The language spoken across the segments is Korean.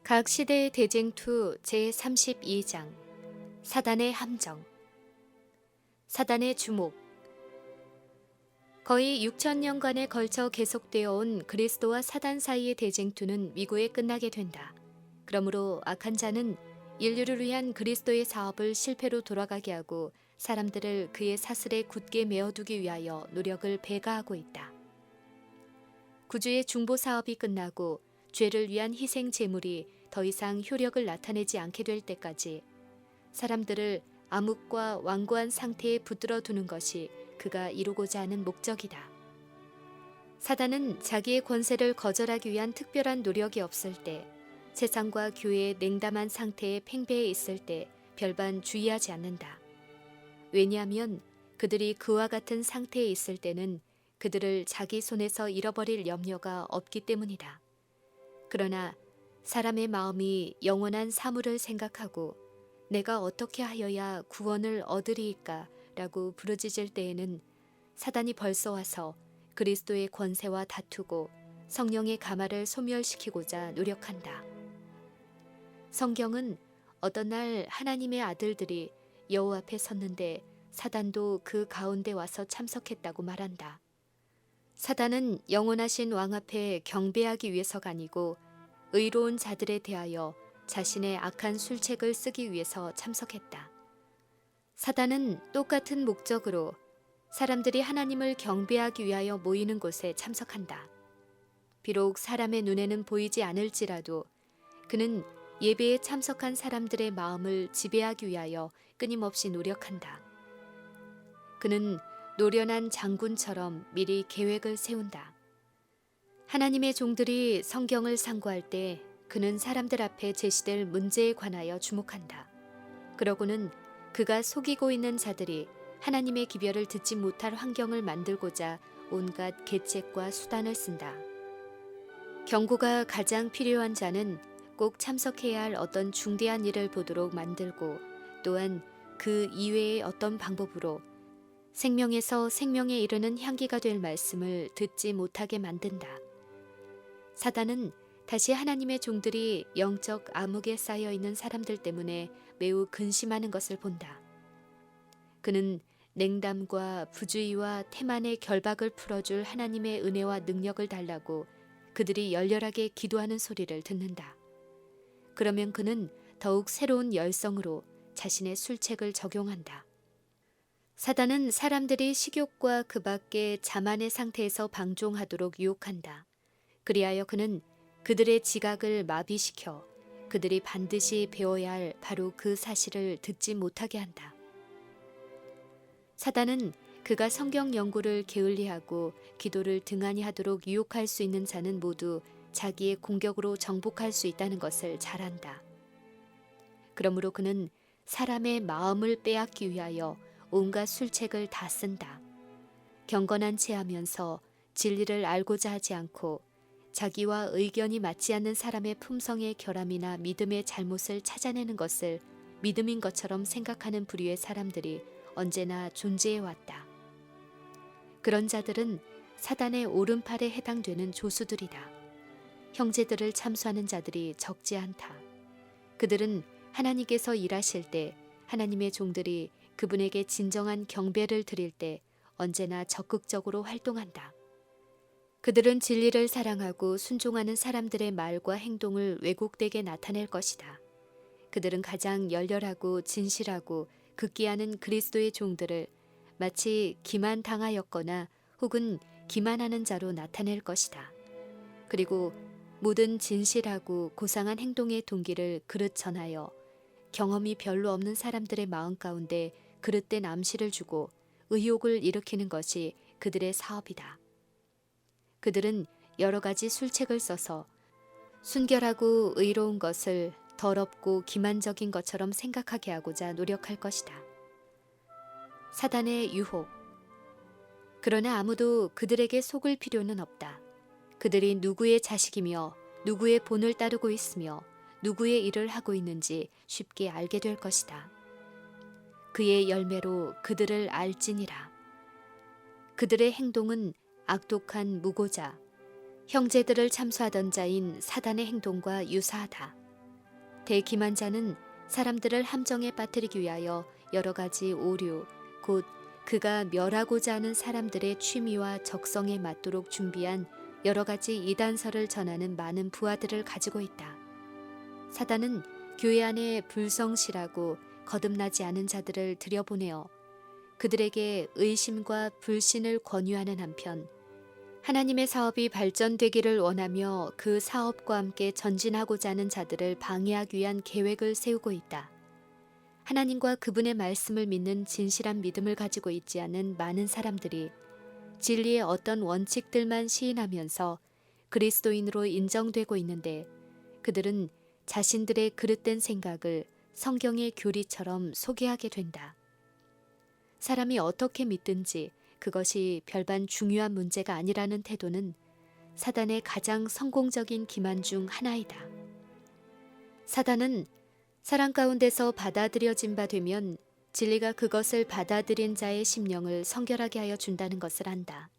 각 시대의 대쟁투 제32장 사단의 함정. 사단의 주목. 거의 6천년간에 걸쳐 계속되어 온 그리스도와 사단 사이의 대쟁투는 미구에 끝나게 된다. 그러므로 악한 자는 인류를 위한 그리스도의 사업을 실패로 돌아가게 하고 사람들을 그의 사슬에 굳게 메어두기 위하여 노력을 배가하고 있다. 구주의 중보 사업이 끝나고 죄를 위한 희생 제물이 더 이상 효력을 나타내지 않게 될 때까지 사람들을 암흑과 완고한 상태에 붙들어 두는 것이 그가 이루고자 하는 목적이다. 사단은 자기의 권세를 거절하기 위한 특별한 노력이 없을 때, 세상과 교회의 냉담한 상태에 팽배해 있을 때 별반 주의하지 않는다. 왜냐하면 그들이 그와 같은 상태에 있을 때는 그들을 자기 손에서 잃어버릴 염려가 없기 때문이다. 그러나 사람의 마음이 영원한 사물을 생각하고 내가 어떻게 하여야 구원을 얻으리이까 라고 부르짖을 때에는 사단이 벌써 와서 그리스도의 권세와 다투고 성령의 가마를 소멸시키고자 노력한다. 성경은 어떤 날 하나님의 아들들이 여호와 앞에 섰는데 사단도 그 가운데 와서 참석했다고 말한다. 사단은 영원하신 왕 앞에 경배하기 위해서가 아니고 의로운 자들에 대하여 자신의 악한 술책을 쓰기 위해서 참석했다. 사단은 똑같은 목적으로 사람들이 하나님을 경배하기 위하여 모이는 곳에 참석한다. 비록 사람의 눈에는 보이지 않을지라도 그는 예배에 참석한 사람들의 마음을 지배하기 위하여 끊임없이 노력한다. 그는 노련한 장군처럼 미리 계획을 세운다. 하나님의 종들이 성경을 상고할 때 그는 사람들 앞에 제시될 문제에 관하여 주목한다. 그러고는 그가 속이고 있는 자들이 하나님의 기별을 듣지 못할 환경을 만들고자 온갖 계책과 수단을 쓴다. 경고가 가장 필요한 자는 꼭 참석해야 할 어떤 중대한 일을 보도록 만들고 또한 그 이외의 어떤 방법으로 생명에서 생명에 이르는 향기가 될 말씀을 듣지 못하게 만든다. 사단은 다시 하나님의 종들이 영적 암흑에 쌓여 있는 사람들 때문에 매우 근심하는 것을 본다. 그는 냉담과 부주의와 태만의 결박을 풀어줄 하나님의 은혜와 능력을 달라고 그들이 열렬하게 기도하는 소리를 듣는다. 그러면 그는 더욱 새로운 열성으로 자신의 술책을 적용한다. 사단은 사람들이 식욕과 그 밖의 자만의 상태에서 방종하도록 유혹한다. 그리하여 그는 그들의 지각을 마비시켜 그들이 반드시 배워야 할 바로 그 사실을 듣지 못하게 한다. 사단은 그가 성경 연구를 게을리하고 기도를 등한히 하도록 유혹할 수 있는 자는 모두 자기의 공격으로 정복할 수 있다는 것을 잘 안다. 그러므로 그는 사람의 마음을 빼앗기 위하여 온갖 술책을 다 쓴다. 경건한 채 하면서 진리를 알고자 하지 않고 자기와 의견이 맞지 않는 사람의 품성의 결함이나 믿음의 잘못을 찾아내는 것을 믿음인 것처럼 생각하는 부류의 사람들이 언제나 존재해 왔다. 그런 자들은 사단의 오른팔에 해당되는 조수들이다. 형제들을 참수하는 자들이 적지 않다. 그들은 하나님께서 일하실 때 하나님의 종들이 그분에게 진정한 경배를 드릴 때 언제나 적극적으로 활동한다. 그들은 진리를 사랑하고 순종하는 사람들의 말과 행동을 왜곡되게 나타낼 것이다. 그들은 가장 열렬하고 진실하고 극기하는 그리스도의 종들을 마치 기만당하였거나 혹은 기만하는 자로 나타낼 것이다. 그리고 모든 진실하고 고상한 행동의 동기를 그릇 전하여 경험이 별로 없는 사람들의 마음 가운데 그릇된 암시를 주고 의욕을 일으키는 것이 그들의 사업이다. 그들은 여러 가지 술책을 써서 순결하고 의로운 것을 더럽고 기만적인 것처럼 생각하게 하고자 노력할 것이다. 사단의 유혹. 그러나 아무도 그들에게 속을 필요는 없다. 그들이 누구의 자식이며 누구의 본을 따르고 있으며 누구의 일을 하고 있는지 쉽게 알게 될 것이다. 그의 열매로 그들을 알지니라. 그들의 행동은 악독한 무고자, 형제들을 참수하던 자인 사단의 행동과 유사하다. 대기만자는 사람들을 함정에 빠뜨리기 위하여 여러 가지 오류, 곧 그가 멸하고자 하는 사람들의 취미와 적성에 맞도록 준비한 여러 가지 이단설을 전하는 많은 부하들을 가지고 있다. 사단은 교회 안에 불성실하고 거듭나지 않은 자들을 들여보내어 그들에게 의심과 불신을 권유하는 한편 하나님의 사업이 발전되기를 원하며 그 사업과 함께 전진하고자 하는 자들을 방해하기 위한 계획을 세우고 있다. 하나님과 그분의 말씀을 믿는 진실한 믿음을 가지고 있지 않은 많은 사람들이 진리의 어떤 원칙들만 시인하면서 그리스도인으로 인정되고 있는데 그들은 자신들의 그릇된 생각을 성경의 교리처럼 소개하게 된다. 사람이 어떻게 믿든지 그것이 별반 중요한 문제가 아니라는 태도는 사단의 가장 성공적인 기만 중 하나이다. 사단은 사랑 가운데서 받아들여진 바 되면 진리가 그것을 받아들인 자의 심령을 성결하게 하여 준다는 것을 안다.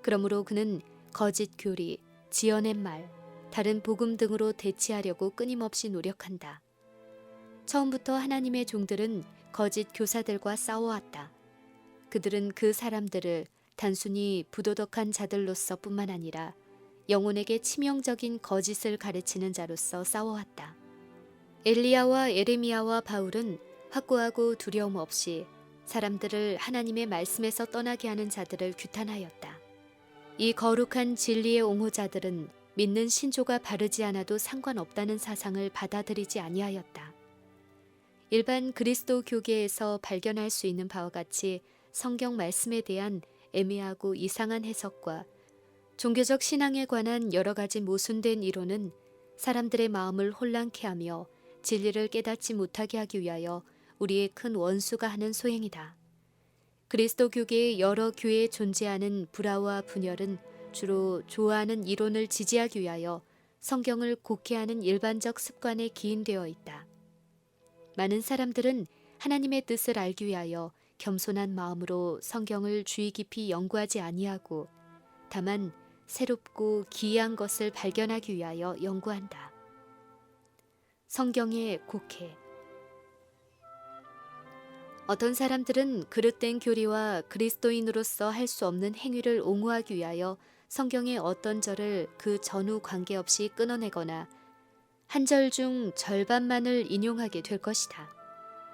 그러므로 그는 거짓 교리, 지어낸 말, 다른 복음 등으로 대치하려고 끊임없이 노력한다. 처음부터 하나님의 종들은 거짓 교사들과 싸워왔다. 그들은 그 사람들을 단순히 부도덕한 자들로서 뿐만 아니라 영혼에게 치명적인 거짓을 가르치는 자로서 싸워왔다. 엘리야와 에레미야와 바울은 확고하고 두려움 없이 사람들을 하나님의 말씀에서 떠나게 하는 자들을 규탄하였다. 이 거룩한 진리의 옹호자들은 믿는 신조가 바르지 않아도 상관없다는 사상을 받아들이지 아니하였다. 일반 그리스도 교계에서 발견할 수 있는 바와 같이 성경 말씀에 대한 애매하고 이상한 해석과 종교적 신앙에 관한 여러 가지 모순된 이론은 사람들의 마음을 혼란케 하며 진리를 깨닫지 못하게 하기 위하여 우리의 큰 원수가 하는 소행이다. 그리스도 교계의 여러 교회에 존재하는 불화와 분열은 주로 좋아하는 이론을 지지하기 위하여 성경을 곡해하는 일반적 습관에 기인되어 있다. 많은 사람들은 하나님의 뜻을 알기 위하여 겸손한 마음으로 성경을 주의 깊이 연구하지 아니하고 다만 새롭고 기이한 것을 발견하기 위하여 연구한다. 성경의 곡해. 어떤 사람들은 그릇된 교리와 그리스도인으로서 할 수 없는 행위를 옹호하기 위하여 성경의 어떤 절을 그 전후 관계없이 끊어내거나 한 절 중 절반만을 인용하게 될 것이다.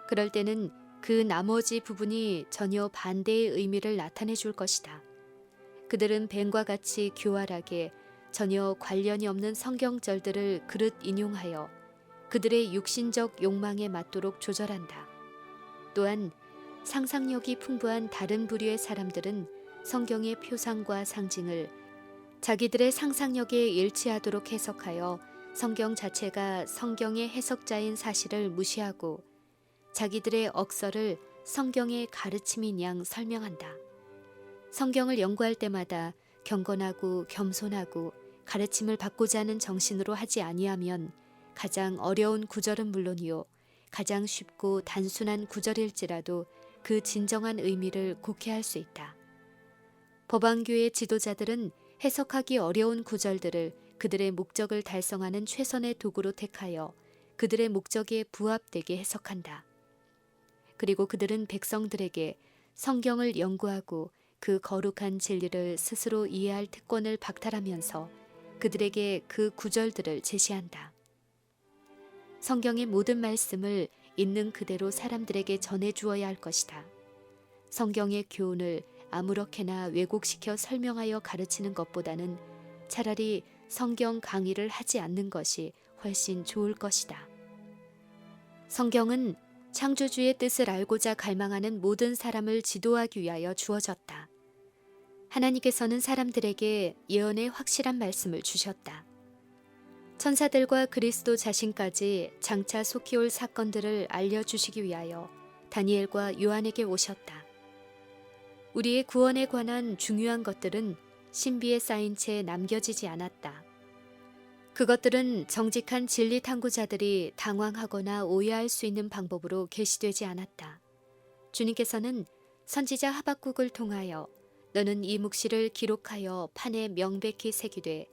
그럴 때는 그 나머지 부분이 전혀 반대의 의미를 나타내 줄 것이다. 그들은 뱀과 같이 교활하게 전혀 관련이 없는 성경절들을 그릇 인용하여 그들의 육신적 욕망에 맞도록 조절한다. 또한 상상력이 풍부한 다른 부류의 사람들은 성경의 표상과 상징을 자기들의 상상력에 일치하도록 해석하여 성경 자체가 성경의 해석자인 사실을 무시하고 자기들의 억서를 성경의 가르침인 양 설명한다. 성경을 연구할 때마다 경건하고 겸손하고 가르침을 받고자 하는 정신으로 하지 아니하면 가장 어려운 구절은 물론이요 가장 쉽고 단순한 구절일지라도 그 진정한 의미를 곡해할 수 있다. 법안교의 지도자들은 해석하기 어려운 구절들을 그들의 목적을 달성하는 최선의 도구로 택하여 그들의 목적에 부합되게 해석한다. 그리고 그들은 백성들에게 성경을 연구하고 그 거룩한 진리를 스스로 이해할 특권을 박탈하면서 그들에게 그 구절들을 제시한다. 성경의 모든 말씀을 있는 그대로 사람들에게 전해 주어야 할 것이다. 성경의 교훈을 아무렇게나 왜곡시켜 설명하여 가르치는 것보다는 차라리 성경 강의를 하지 않는 것이 훨씬 좋을 것이다. 성경은 창조주의 뜻을 알고자 갈망하는 모든 사람을 지도하기 위하여 주어졌다. 하나님께서는 사람들에게 예언의 확실한 말씀을 주셨다. 천사들과 그리스도 자신까지 장차 속히 올 사건들을 알려주시기 위하여 다니엘과 요한에게 오셨다. 우리의 구원에 관한 중요한 것들은 신비에 쌓인 채 남겨지지 않았다. 그것들은 정직한 진리 탐구자들이 당황하거나 오해할 수 있는 방법으로 게시되지 않았다. 주님께서는 선지자 하박국을 통하여 너는 이 묵시를 기록하여 판에 명백히 새기되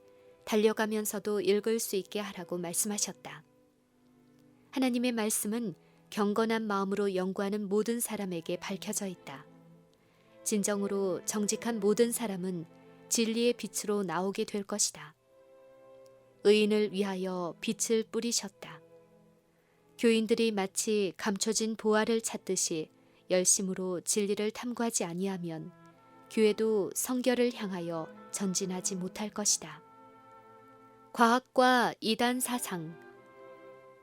달려가면서도 읽을 수 있게 하라고 말씀하셨다. 하나님의 말씀은 경건한 마음으로 연구하는 모든 사람에게 밝혀져 있다. 진정으로 정직한 모든 사람은 진리의 빛으로 나오게 될 것이다. 의인을 위하여 빛을 뿌리셨다. 교인들이 마치 감춰진 보화를 찾듯이 열심으로 진리를 탐구하지 아니하면 교회도 성결을 향하여 전진하지 못할 것이다. 과학과 이단 사상.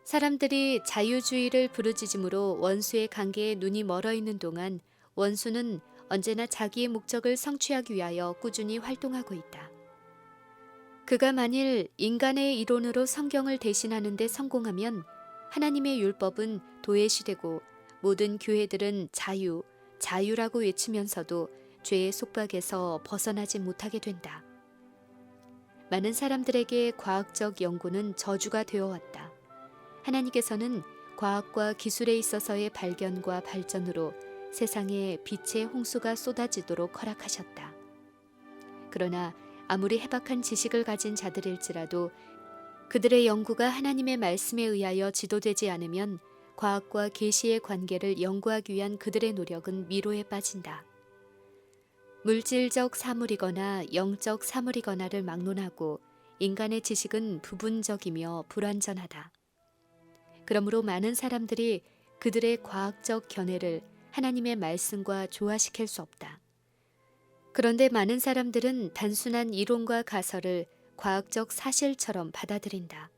사람들이 자유주의를 부르짖음으로 원수의 관계에 눈이 멀어 있는 동안 원수는 언제나 자기의 목적을 성취하기 위하여 꾸준히 활동하고 있다. 그가 만일 인간의 이론으로 성경을 대신하는 데 성공하면 하나님의 율법은 도외시되고 모든 교회들은 자유라고 외치면서도 죄의 속박에서 벗어나지 못하게 된다. 많은 사람들에게 과학적 연구는 저주가 되어왔다. 하나님께서는 과학과 기술에 있어서의 발견과 발전으로 세상에 빛의 홍수가 쏟아지도록 허락하셨다. 그러나 아무리 해박한 지식을 가진 자들일지라도 그들의 연구가 하나님의 말씀에 의하여 지도되지 않으면 과학과 계시의 관계를 연구하기 위한 그들의 노력은 미로에 빠진다. 물질적 사물이거나 영적 사물이거나를 막론하고 인간의 지식은 부분적이며 불완전하다. 그러므로 많은 사람들이 그들의 과학적 견해를 하나님의 말씀과 조화시킬 수 없다. 그런데 많은 사람들은 단순한 이론과 가설을 과학적 사실처럼 받아들인다.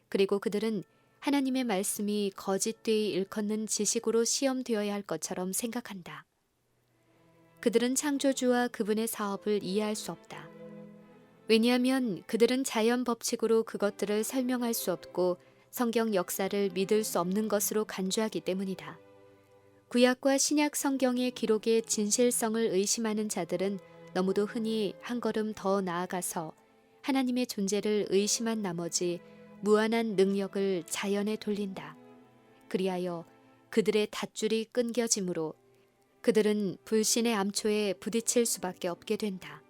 그리고 그들은 하나님의 말씀이 거짓되이 일컫는 지식으로 시험되어야 할 것처럼 생각한다. 그들은 창조주와 그분의 사업을 이해할 수 없다. 왜냐하면 그들은 자연 법칙으로 그것들을 설명할 수 없고 성경 역사를 믿을 수 없는 것으로 간주하기 때문이다. 구약과 신약 성경의 기록의 진실성을 의심하는 자들은 너무도 흔히 한 걸음 더 나아가서 하나님의 존재를 의심한 나머지 무한한 능력을 자연에 돌린다. 그리하여 그들의 닷줄이 끊겨짐으로 그들은 불신의 암초에 부딪힐 수밖에 없게 된다.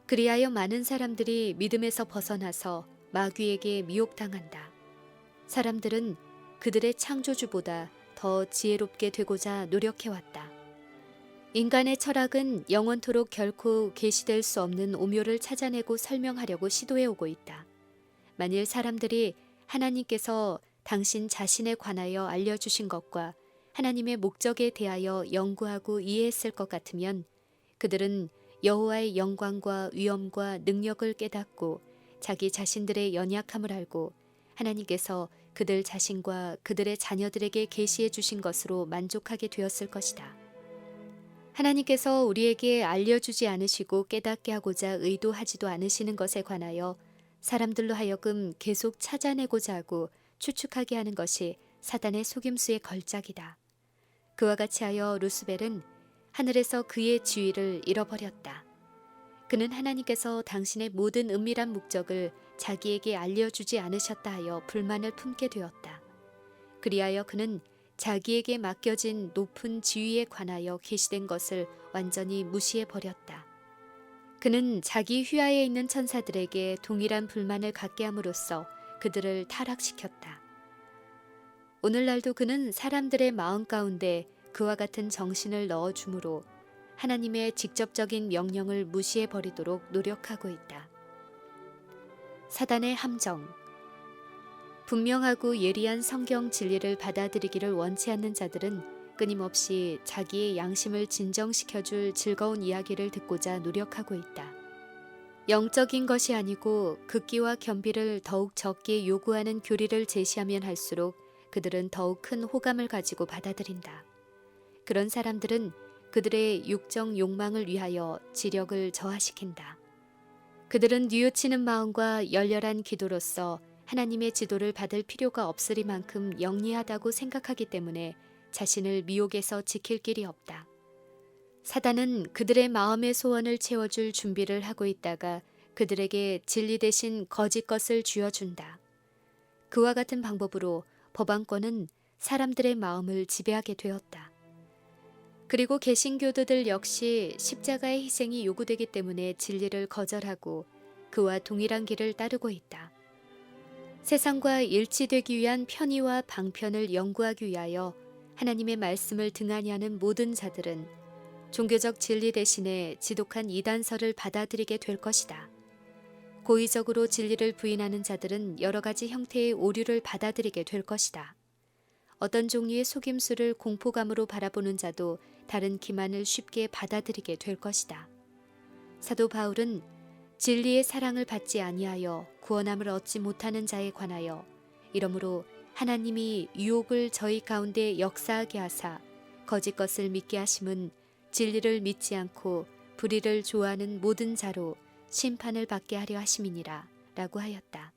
그리하여 많은 사람들이 믿음에서 벗어나서 마귀에게 미혹당한다. 사람들은 그들의 창조주보다 더 지혜롭게 되고자 노력해왔다. 인간의 철학은 영원토록 결코 계시될 수 없는 오묘를 찾아내고 설명하려고 시도해오고 있다. 만일 사람들이 하나님께서 당신 자신에 관하여 알려주신 것과 하나님의 목적에 대하여 연구하고 이해했을 것 같으면 그들은 여호와의 영광과 위엄과 능력을 깨닫고 자기 자신들의 연약함을 알고 하나님께서 그들 자신과 그들의 자녀들에게 계시해 주신 것으로 만족하게 되었을 것이다. 하나님께서 우리에게 알려주지 않으시고 깨닫게 하고자 의도하지도 않으시는 것에 관하여 사람들로 하여금 계속 찾아내고자 하고 추측하게 하는 것이 사단의 속임수의 걸작이다. 그와 같이 하여 루스벨은 하늘에서 그의 지위를 잃어버렸다. 그는 하나님께서 당신의 모든 은밀한 목적을 자기에게 알려주지 않으셨다 하여 불만을 품게 되었다. 그리하여 그는 자기에게 맡겨진 높은 지위에 관하여 계시된 것을 완전히 무시해버렸다. 그는 자기 휘하에 있는 천사들에게 동일한 불만을 갖게 함으로써 그들을 타락시켰다. 오늘날도 그는 사람들의 마음 가운데 그와 같은 정신을 넣어주므로 하나님의 직접적인 명령을 무시해버리도록 노력하고 있다. 사단의 함정. 분명하고 예리한 성경 진리를 받아들이기를 원치 않는 자들은 끊임없이 자기의 양심을 진정시켜줄 즐거운 이야기를 듣고자 노력하고 있다. 영적인 것이 아니고 극기와 겸비를 더욱 적게 요구하는 교리를 제시하면 할수록 그들은 더욱 큰 호감을 가지고 받아들인다. 그런 사람들은 그들의 육적 욕망을 위하여 지력을 저하시킨다. 그들은 뉘우치는 마음과 열렬한 기도로서 하나님의 지도를 받을 필요가 없으리만큼 영리하다고 생각하기 때문에 자신을 미혹에서 지킬 길이 없다. 사단은 그들의 마음의 소원을 채워줄 준비를 하고 있다가 그들에게 진리 대신 거짓 것을 쥐어준다. 그와 같은 방법으로 법안권은 사람들의 마음을 지배하게 되었다. 그리고 개신교도들 역시 십자가의 희생이 요구되기 때문에 진리를 거절하고 그와 동일한 길을 따르고 있다. 세상과 일치되기 위한 편의와 방편을 연구하기 위하여 하나님의 말씀을 등한히 하는 모든 자들은 종교적 진리 대신에 지독한 이단설을 받아들이게 될 것이다. 고의적으로 진리를 부인하는 자들은 여러 가지 형태의 오류를 받아들이게 될 것이다. 어떤 종류의 속임수를 공포감으로 바라보는 자도 다른 기만을 쉽게 받아들이게 될 것이다. 사도 바울은 진리의 사랑을 받지 아니하여 구원함을 얻지 못하는 자에 관하여 이러므로 하나님이 유혹을 저희 가운데 역사하게 하사 거짓 것을 믿게 하심은 진리를 믿지 않고 불의를 좋아하는 모든 자로 심판을 받게 하려 하심이니라 라고 하였다.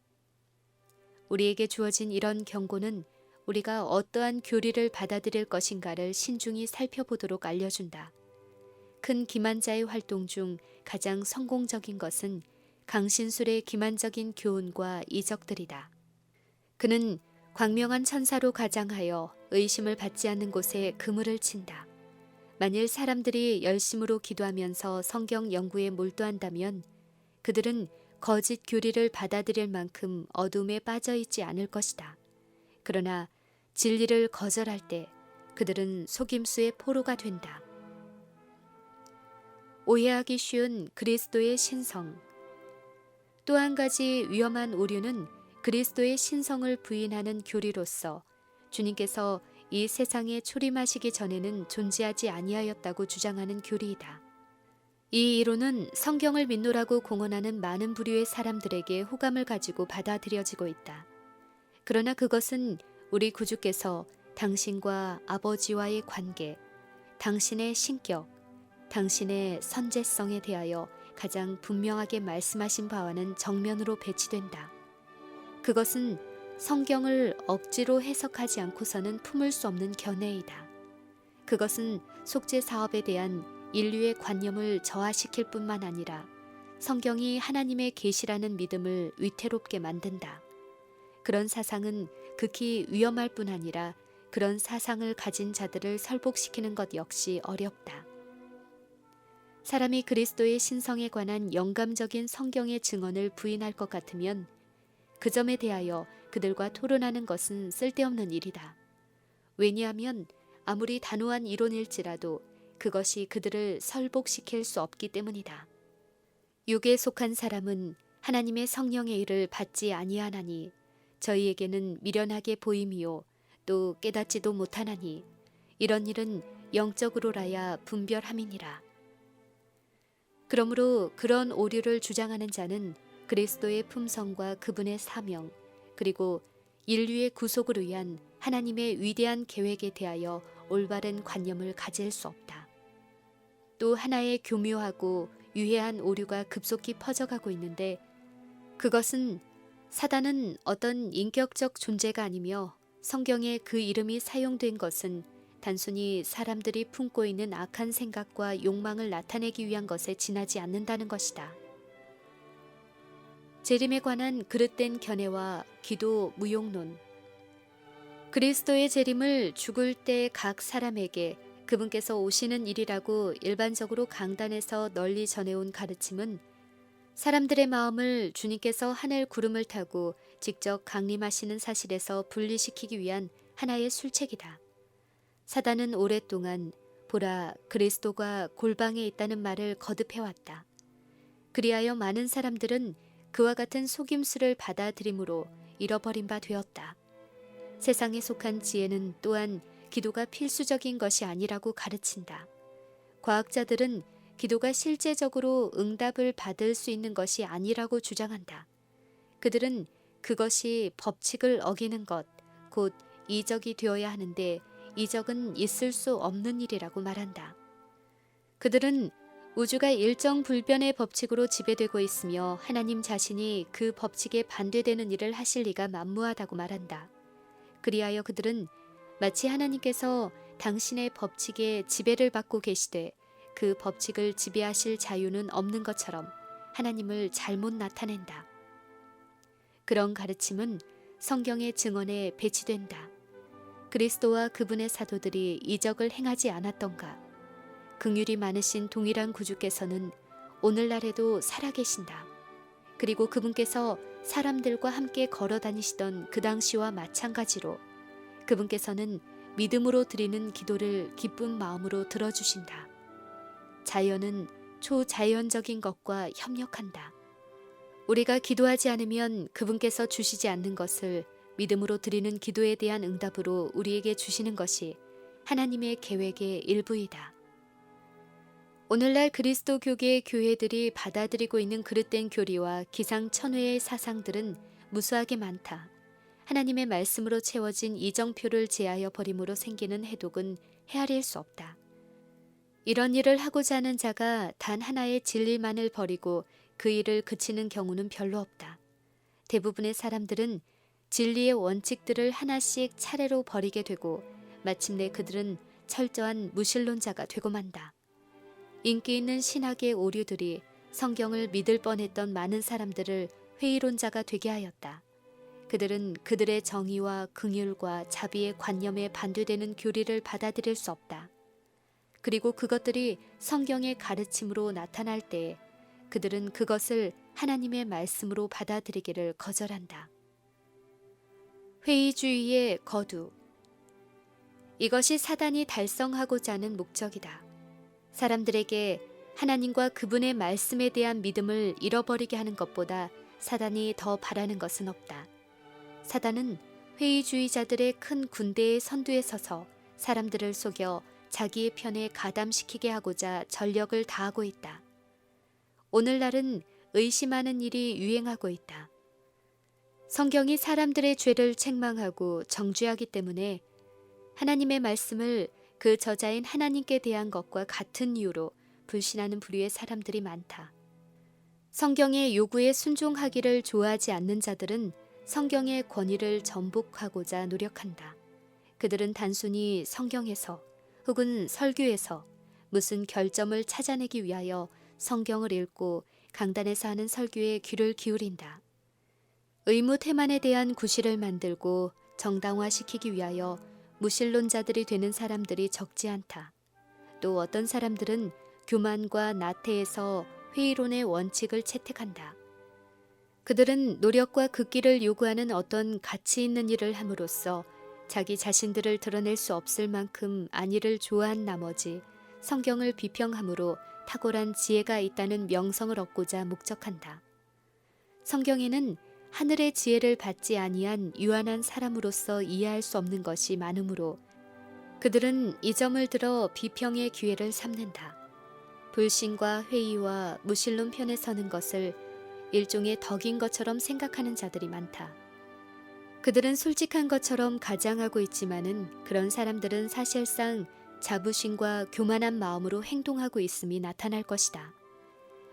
우리에게 주어진 이런 경고는 우리가 어떠한 교리를 받아들일 것인가를 신중히 살펴보도록 알려준다. 큰 기만자의 활동 중 가장 성공적인 것은 강신술의 기만적인 교훈과 이적들이다. 그는 광명한 천사로 가장하여 의심을 받지 않는 곳에 그물을 친다. 만일 사람들이 열심으로 기도하면서 성경 연구에 몰두한다면 그들은 거짓 교리를 받아들일 만큼 어둠에 빠져 있지 않을 것이다. 그러나 진리를 거절할 때 그들은 속임수의 포로가 된다. 오해하기 쉬운 그리스도의 신성. 또 한 가지 위험한 오류는 그리스도의 신성을 부인하는 교리로서 주님께서 이 세상에 초림하시기 전에는 존재하지 아니하였다고 주장하는 교리이다. 이 이론은 성경을 믿노라고 공언하는 많은 부류의 사람들에게 호감을 가지고 받아들여지고 있다. 그러나 그것은 우리 구주께서 당신과 아버지와의 관계, 당신의 신격, 당신의 선제성에 대하여 가장 분명하게 말씀하신 바와는 정면으로 배치된다. 그것은 성경을 억지로 해석하지 않고서는 품을 수 없는 견해이다. 그것은 속죄 사업에 대한 인류의 관념을 저하시킬 뿐만 아니라 성경이 하나님의 계시라는 믿음을 위태롭게 만든다. 그런 사상은 극히 위험할 뿐 아니라 그런 사상을 가진 자들을 설복시키는 것 역시 어렵다. 사람이 그리스도의 신성에 관한 영감적인 성경의 증언을 부인할 것 같으면 그 점에 대하여 그들과 토론하는 것은 쓸데없는 일이다. 왜냐하면 아무리 단호한 이론일지라도 그것이 그들을 설복시킬 수 없기 때문이다. 육에 속한 사람은 하나님의 성령의 일을 받지 아니하나니 저희에게는 미련하게 보임이요 또 깨닫지도 못하나니 이런 일은 영적으로라야 분별함이니라. 그러므로 그런 오류를 주장하는 자는 그리스도의 품성과 그분의 사명 그리고 인류의 구속을 위한 하나님의 위대한 계획에 대하여 올바른 관념을 가질 수 없다. 또 하나의 교묘하고 유해한 오류가 급속히 퍼져가고 있는데 그것은 사단은 어떤 인격적 존재가 아니며 성경에 그 이름이 사용된 것은 단순히 사람들이 품고 있는 악한 생각과 욕망을 나타내기 위한 것에 지나지 않는다는 것이다. 재림에 관한 그릇된 견해와 기도 무용론. 그리스도의 재림을 죽을 때 각 사람에게 그분께서 오시는 일이라고 일반적으로 강단에서 널리 전해온 가르침은 사람들의 마음을 주님께서 하늘 구름을 타고 직접 강림하시는 사실에서 분리시키기 위한 하나의 술책이다. 사단은 오랫동안 보라 그리스도가 골방에 있다는 말을 거듭해왔다. 그리하여 많은 사람들은 그와 같은 속임수를 받아들임으로 잃어버린 바 되었다. 세상에 속한 지혜는 또한 기도가 필수적인 것이 아니라고 가르친다. 과학자들은 기도가 실제적으로 응답을 받을 수 있는 것이 아니라고 주장한다. 그들은 그것이 법칙을 어기는 것, 곧 이적이 되어야 하는데 이적은 있을 수 없는 일이라고 말한다. 그들은 우주가 일정 불변의 법칙으로 지배되고 있으며 하나님 자신이 그 법칙에 반대되는 일을 하실 리가 만무하다고 말한다. 그리하여 그들은 마치 하나님께서 당신의 법칙에 지배를 받고 계시되 그 법칙을 지배하실 자유는 없는 것처럼 하나님을 잘못 나타낸다. 그런 가르침은 성경의 증언에 배치된다. 그리스도와 그분의 사도들이 이적을 행하지 않았던가? 긍휼이 많으신 동일한 구주께서는 오늘날에도 살아계신다. 그리고 그분께서 사람들과 함께 걸어 다니시던 그 당시와 마찬가지로 그분께서는 믿음으로 드리는 기도를 기쁜 마음으로 들어주신다. 자연은 초자연적인 것과 협력한다. 우리가 기도하지 않으면 그분께서 주시지 않는 것을 믿음으로 드리는 기도에 대한 응답으로 우리에게 주시는 것이 하나님의 계획의 일부이다. 오늘날 그리스도교계의 교회들이 받아들이고 있는 그릇된 교리와 기상천외의 사상들은 무수하게 많다. 하나님의 말씀으로 채워진 이정표를 제하여 버림으로 생기는 해독은 헤아릴 수 없다. 이런 일을 하고자 하는 자가 단 하나의 진리만을 버리고 그 일을 그치는 경우는 별로 없다. 대부분의 사람들은 진리의 원칙들을 하나씩 차례로 버리게 되고 마침내 그들은 철저한 무신론자가 되고 만다. 인기 있는 신학의 오류들이 성경을 믿을 뻔했던 많은 사람들을 회의론자가 되게 하였다. 그들은 그들의 정의와 긍휼과 자비의 관념에 반대되는 교리를 받아들일 수 없다. 그리고 그것들이 성경의 가르침으로 나타날 때에 그들은 그것을 하나님의 말씀으로 받아들이기를 거절한다. 회의주의의 거두. 이것이 사단이 달성하고자 하는 목적이다. 사람들에게 하나님과 그분의 말씀에 대한 믿음을 잃어버리게 하는 것보다 사단이 더 바라는 것은 없다. 사단은 회의주의자들의 큰 군대의 선두에 서서 사람들을 속여 자기의 편에 가담시키게 하고자 전력을 다하고 있다. 오늘날은 의심하는 일이 유행하고 있다. 성경이 사람들의 죄를 책망하고 정죄하기 때문에 하나님의 말씀을 그 저자인 하나님께 대한 것과 같은 이유로 불신하는 부류의 사람들이 많다. 성경의 요구에 순종하기를 좋아하지 않는 자들은 성경의 권위를 전복하고자 노력한다. 그들은 단순히 성경에서 혹은 설교에서 무슨 결점을 찾아내기 위하여 성경을 읽고 강단에서 하는 설교에 귀를 기울인다. 의무태만에 대한 구실을 만들고 정당화시키기 위하여 무신론자들이 되는 사람들이 적지 않다. 또 어떤 사람들은 교만과 나태에서 회의론의 원칙을 채택한다. 그들은 노력과 극기를 요구하는 어떤 가치 있는 일을 함으로써 자기 자신들을 드러낼 수 없을 만큼 안위를 좋아한 나머지 성경을 비평함으로 탁월한 지혜가 있다는 명성을 얻고자 목적한다. 성경에는 하늘의 지혜를 받지 아니한 유한한 사람으로서 이해할 수 없는 것이 많으므로 그들은 이 점을 들어 비평의 기회를 삼는다. 불신과 회의와 무신론 편에 서는 것을 일종의 덕인 것처럼 생각하는 자들이 많다. 그들은 솔직한 것처럼 가장하고 있지만은 그런 사람들은 사실상 자부심과 교만한 마음으로 행동하고 있음이 나타날 것이다.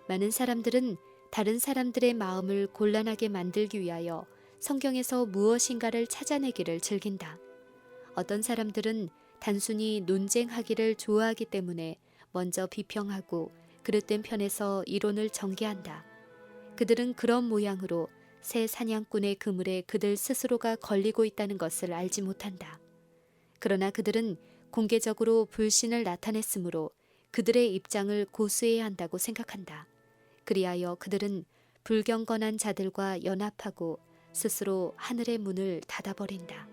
많은 사람들은 다른 사람들의 마음을 곤란하게 만들기 위하여 성경에서 무엇인가를 찾아내기를 즐긴다. 어떤 사람들은 단순히 논쟁하기를 좋아하기 때문에 먼저 비평하고 그릇된 편에서 이론을 전개한다. 그들은 그런 모양으로 새 사냥꾼의 그물에 그들 스스로가 걸리고 있다는 것을 알지 못한다. 그러나 그들은 공개적으로 불신을 나타냈으므로 그들의 입장을 고수해야 한다고 생각한다. 그리하여 그들은 불경건한 자들과 연합하고 스스로 하늘의 문을 닫아버린다.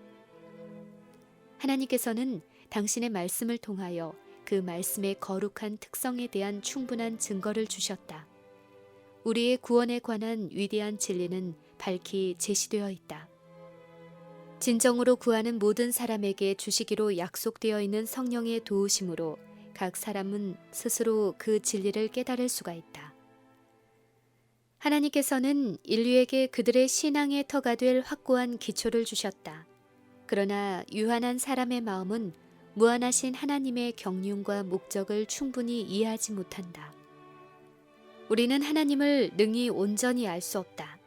하나님께서는 당신의 말씀을 통하여 그 말씀의 거룩한 특성에 대한 충분한 증거를 주셨다. 우리의 구원에 관한 위대한 진리는 밝히 제시되어 있다. 진정으로 구하는 모든 사람에게 주시기로 약속되어 있는 성령의 도우심으로 각 사람은 스스로 그 진리를 깨달을 수가 있다. 하나님께서는 인류에게 그들의 신앙의 터가 될 확고한 기초를 주셨다. 그러나 유한한 사람의 마음은 무한하신 하나님의 경륜과 목적을 충분히 이해하지 못한다. 우리는 하나님을 능히 온전히 알 수 없다.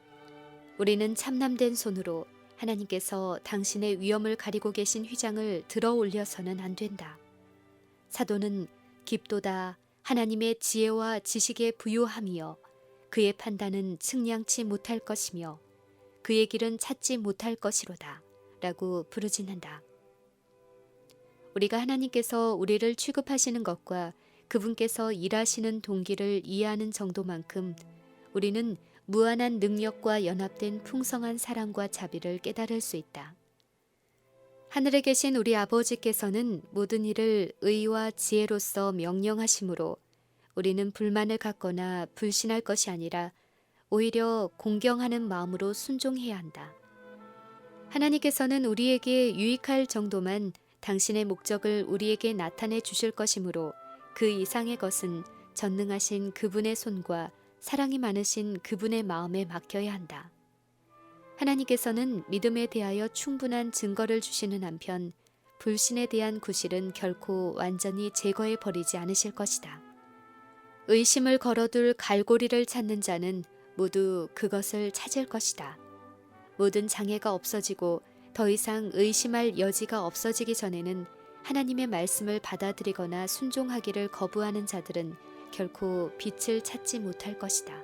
우리는 참남된 손으로 하나님께서 당신의 위엄을 가리고 계신 휘장을 들어 올려서는 안 된다. 사도는 깊도다 하나님의 지혜와 지식의 부요함이여 그의 판단은 측량치 못할 것이며 그의 길은 찾지 못할 것이로다 라고 부르짖는다. 우리가 하나님께서 우리를 취급하시는 것과 그분께서 일하시는 동기를 이해하는 정도만큼 우리는 무한한 능력과 연합된 풍성한 사랑과 자비를 깨달을 수 있다. 하늘에 계신 우리 아버지께서는 모든 일을 의와 지혜로서 명령하심으로 우리는 불만을 갖거나 불신할 것이 아니라 오히려 공경하는 마음으로 순종해야 한다. 하나님께서는 우리에게 유익할 정도만 당신의 목적을 우리에게 나타내 주실 것이므로 그 이상의 것은 전능하신 그분의 손과 사랑이 많으신 그분의 마음에 맡겨야 한다. 하나님께서는 믿음에 대하여 충분한 증거를 주시는 한편 불신에 대한 구실은 결코 완전히 제거해 버리지 않으실 것이다. 의심을 걸어둘 갈고리를 찾는 자는 모두 그것을 찾을 것이다. 모든 장애가 없어지고 더 이상 의심할 여지가 없어지기 전에는 하나님의 말씀을 받아들이거나 순종하기를 거부하는 자들은 결코 빛을 찾지 못할 것이다.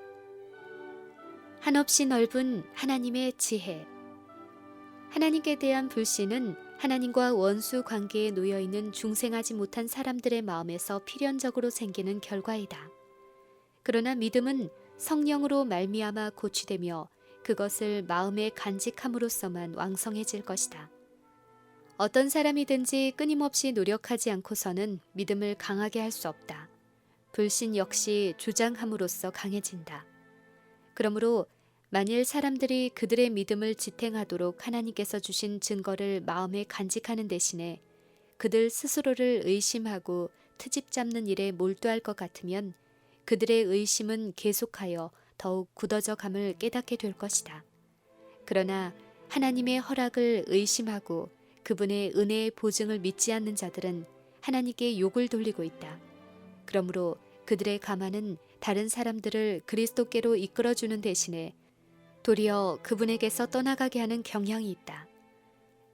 한없이 넓은 하나님의 지혜. 하나님께 대한 불신은 하나님과 원수 관계에 놓여 있는 중생하지 못한 사람들의 마음에서 필연적으로 생기는 결과이다. 그러나 믿음은 성령으로 말미암아 고취되며 그것을 마음에 간직함으로써만 왕성해질 것이다. 어떤 사람이든지 끊임없이 노력하지 않고서는 믿음을 강하게 할 수 없다. 불신 역시 주장함으로써 강해진다. 그러므로 만일 사람들이 그들의 믿음을 지탱하도록 하나님께서 주신 증거를 마음에 간직하는 대신에 그들 스스로를 의심하고 트집 잡는 일에 몰두할 것 같으면 그들의 의심은 계속하여 더욱 굳어져 감을 깨닫게 될 것이다. 그러나 하나님의 허락을 의심하고 그분의 은혜의 보증을 믿지 않는 자들은 하나님께 욕을 돌리고 있다. 그러므로 그들의 가만은 다른 사람들을 그리스도께로 이끌어주는 대신에 도리어 그분에게서 떠나가게 하는 경향이 있다.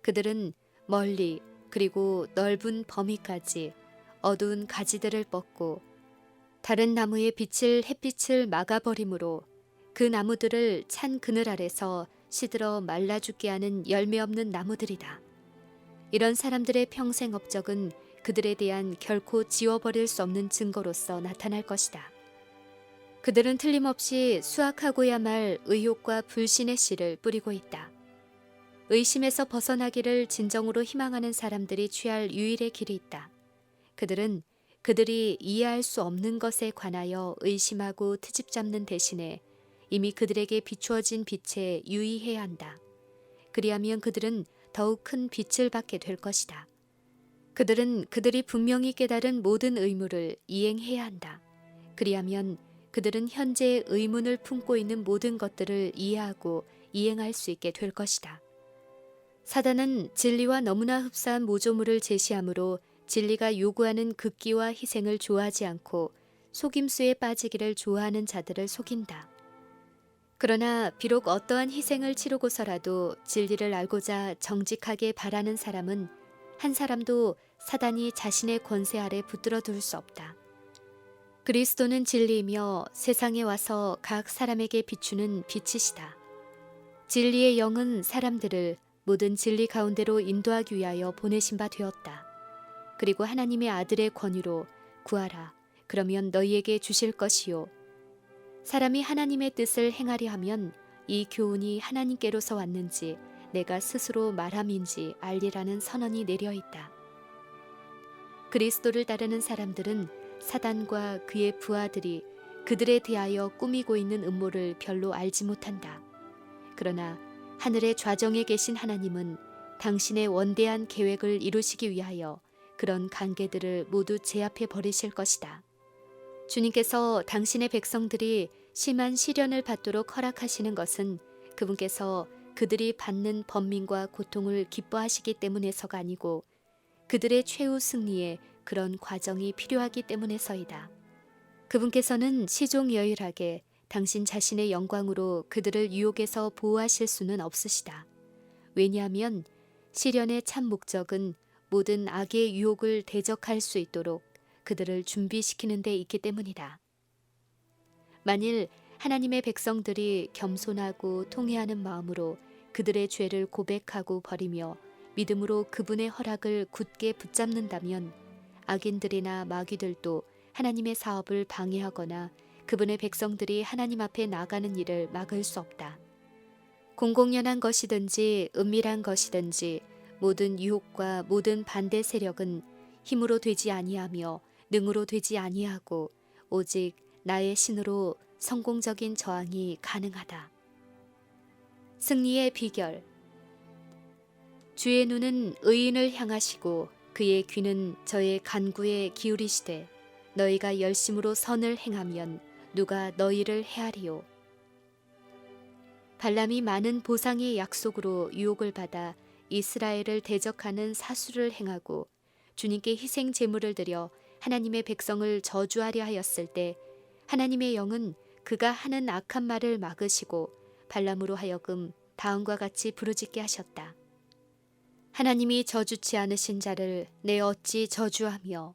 그들은 멀리 그리고 넓은 범위까지 어두운 가지들을 뻗고 다른 나무의 빛을 햇빛을 막아버림으로 그 나무들을 찬 그늘 아래서 시들어 말라 죽게 하는 열매 없는 나무들이다. 이런 사람들의 평생 업적은 그들에 대한 결코 지워버릴 수 없는 증거로서 나타날 것이다. 그들은 틀림없이 수확하고야 말 의욕과 불신의 씨를 뿌리고 있다. 의심에서 벗어나기를 진정으로 희망하는 사람들이 취할 유일의 길이 있다. 그들은 그들이 이해할 수 없는 것에 관하여 의심하고 트집 잡는 대신에 이미 그들에게 비추어진 빛에 유의해야 한다. 그리하면 그들은 더욱 큰 빛을 받게 될 것이다. 그들은 그들이 분명히 깨달은 모든 의무를 이행해야 한다. 그리하면 그들은 현재의 의문을 품고 있는 모든 것들을 이해하고 이행할 수 있게 될 것이다. 사단은 진리와 너무나 흡사한 모조물을 제시하므로 진리가 요구하는 극기와 희생을 좋아하지 않고 속임수에 빠지기를 좋아하는 자들을 속인다. 그러나 비록 어떠한 희생을 치르고서라도 진리를 알고자 정직하게 바라는 사람은 한 사람도 사단이 자신의 권세 아래 붙들어 둘 수 없다. 그리스도는 진리이며 세상에 와서 각 사람에게 비추는 빛이시다. 진리의 영은 사람들을 모든 진리 가운데로 인도하기 위하여 보내신 바 되었다. 그리고 하나님의 아들의 권위로 구하라. 그러면 너희에게 주실 것이요. 사람이 하나님의 뜻을 행하려 하면 이 교훈이 하나님께로서 왔는지 내가 스스로 말함인지 알리라는 선언이 내려 있다. 그리스도를 따르는 사람들은 사단과 그의 부하들이 그들에 대하여 꾸미고 있는 음모를 별로 알지 못한다. 그러나 하늘의 좌정에 계신 하나님은 당신의 원대한 계획을 이루시기 위하여 그런 관계들을 모두 제압해 버리실 것이다. 주님께서 당신의 백성들이 심한 시련을 받도록 허락하시는 것은 그분께서 그들이 받는 번민과 고통을 기뻐하시기 때문에서가 아니고 그들의 최후 승리에 그런 과정이 필요하기 때문에서이다. 그분께서는 시종여일하게 당신 자신의 영광으로 그들을 유혹에서 보호하실 수는 없으시다. 왜냐하면 시련의 참 목적은 모든 악의 유혹을 대적할 수 있도록 그들을 준비시키는 데 있기 때문이다. 만일 하나님의 백성들이 겸손하고 통회하는 마음으로 그들의 죄를 고백하고 버리며 믿음으로 그분의 허락을 굳게 붙잡는다면 악인들이나 마귀들도 하나님의 사업을 방해하거나 그분의 백성들이 하나님 앞에 나가는 일을 막을 수 없다. 공공연한 것이든지 은밀한 것이든지 모든 유혹과 모든 반대 세력은 힘으로 되지 아니하며 능으로 되지 아니하고 오직 나의 신으로 성공적인 저항이 가능하다. 승리의 비결. 주의 눈은 의인을 향하시고 그의 귀는 저의 간구에 기울이시되 너희가 열심으로 선을 행하면 누가 너희를 해하리요. 발람이 많은 보상의 약속으로 유혹을 받아 이스라엘을 대적하는 사수를 행하고 주님께 희생 제물을 드려 하나님의 백성을 저주하려 하였을 때 하나님의 영은 그가 하는 악한 말을 막으시고 발람으로 하여금 다음과 같이 부르짖게 하셨다. 하나님이 저주치 않으신 자를 내 어찌 저주하며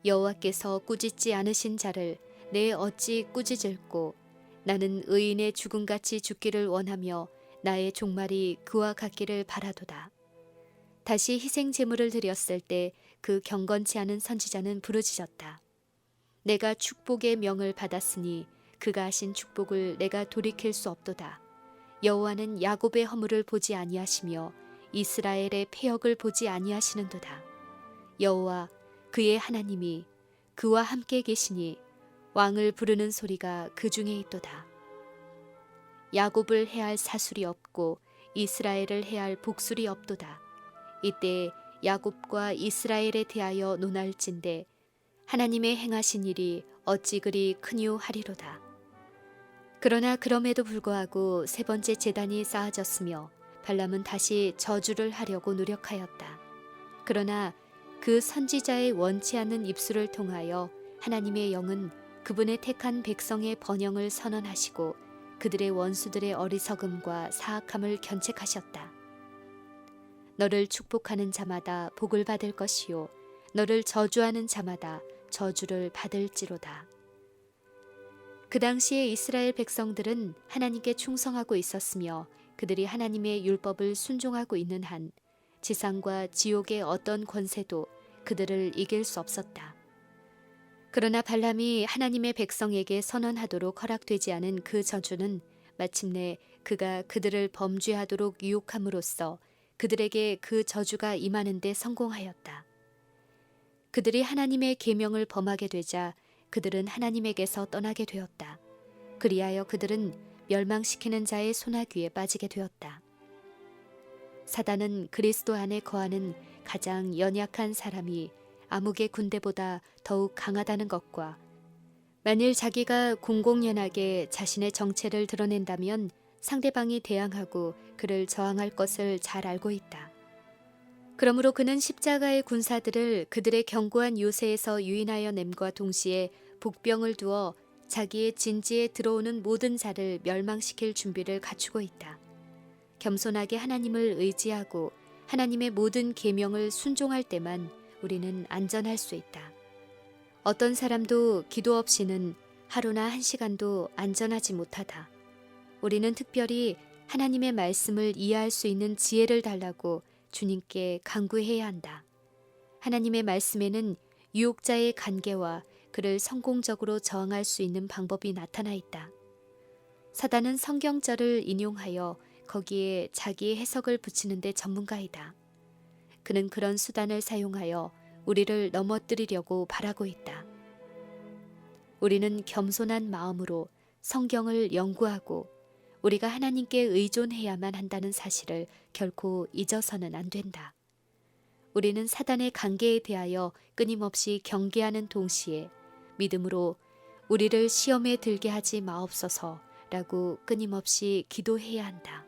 여호와께서 꾸짖지 않으신 자를 내 어찌 꾸짖을꼬. 나는 의인의 죽음같이 죽기를 원하며 나의 종말이 그와 같기를 바라도다. 다시 희생 제물을 드렸을 때 그 경건치 않은 선지자는 부르짖었다. 내가 축복의 명을 받았으니 그가 하신 축복을 내가 돌이킬 수 없도다. 여호와는 야곱의 허물을 보지 아니하시며 이스라엘의 패역을 보지 아니하시는도다. 여호와 그의 하나님이 그와 함께 계시니 왕을 부르는 소리가 그 중에 있도다. 야곱을 해할 사술이 없고 이스라엘을 해할 복술이 없도다. 이때 야곱과 이스라엘에 대하여 논할진대 하나님의 행하신 일이 어찌 그리 크뇨 하리로다. 그러나 그럼에도 불구하고 세 번째 제단이 쌓아졌으며 발람은 다시 저주를 하려고 노력하였다. 그러나 그 선지자의 원치 않는 입술을 통하여 하나님의 영은 그분의 택한 백성의 번영을 선언하시고 그들의 원수들의 어리석음과 사악함을 견책하셨다. 너를 축복하는 자마다 복을 받을 것이요 너를 저주하는 자마다 저주를 받을지로다. 그 당시에 이스라엘 백성들은 하나님께 충성하고 있었으며 그들이 하나님의 율법을 순종하고 있는 한 지상과 지옥의 어떤 권세도 그들을 이길 수 없었다. 그러나 발람이 하나님의 백성에게 선언하도록 허락되지 않은 그 저주는 마침내 그가 그들을 범죄하도록 유혹함으로써 그들에게 그 저주가 임하는 데 성공하였다. 그들이 하나님의 계명을 범하게 되자 그들은 하나님에게서 떠나게 되었다. 그리하여 그들은 멸망시키는 자의 소나귀에 빠지게 되었다. 사단은 그리스도 안에 거하는 가장 연약한 사람이 암흑의 군대보다 더욱 강하다는 것과 만일 자기가 공공연하게 자신의 정체를 드러낸다면 상대방이 대항하고 그를 저항할 것을 잘 알고 있다. 그러므로 그는 십자가의 군사들을 그들의 견고한 요새에서 유인하여 냄과 동시에 복병을 두어 자기의 진지에 들어오는 모든 자를 멸망시킬 준비를 갖추고 있다. 겸손하게 하나님을 의지하고 하나님의 모든 계명을 순종할 때만 우리는 안전할 수 있다. 어떤 사람도 기도 없이는 하루나 한 시간도 안전하지 못하다. 우리는 특별히 하나님의 말씀을 이해할 수 있는 지혜를 달라고 주님께 간구해야 한다. 하나님의 말씀에는 유혹자의 간계와 그를 성공적으로 저항할 수 있는 방법이 나타나 있다. 사단은 성경절을 인용하여 거기에 자기의 해석을 붙이는 데 전문가이다. 그는 그런 수단을 사용하여 우리를 넘어뜨리려고 바라고 있다. 우리는 겸손한 마음으로 성경을 연구하고 우리가 하나님께 의존해야만 한다는 사실을 결코 잊어서는 안 된다. 우리는 사단의 관계에 대하여 끊임없이 경계하는 동시에 믿음으로 우리를 시험에 들게 하지 마옵소서라고 끊임없이 기도해야 한다.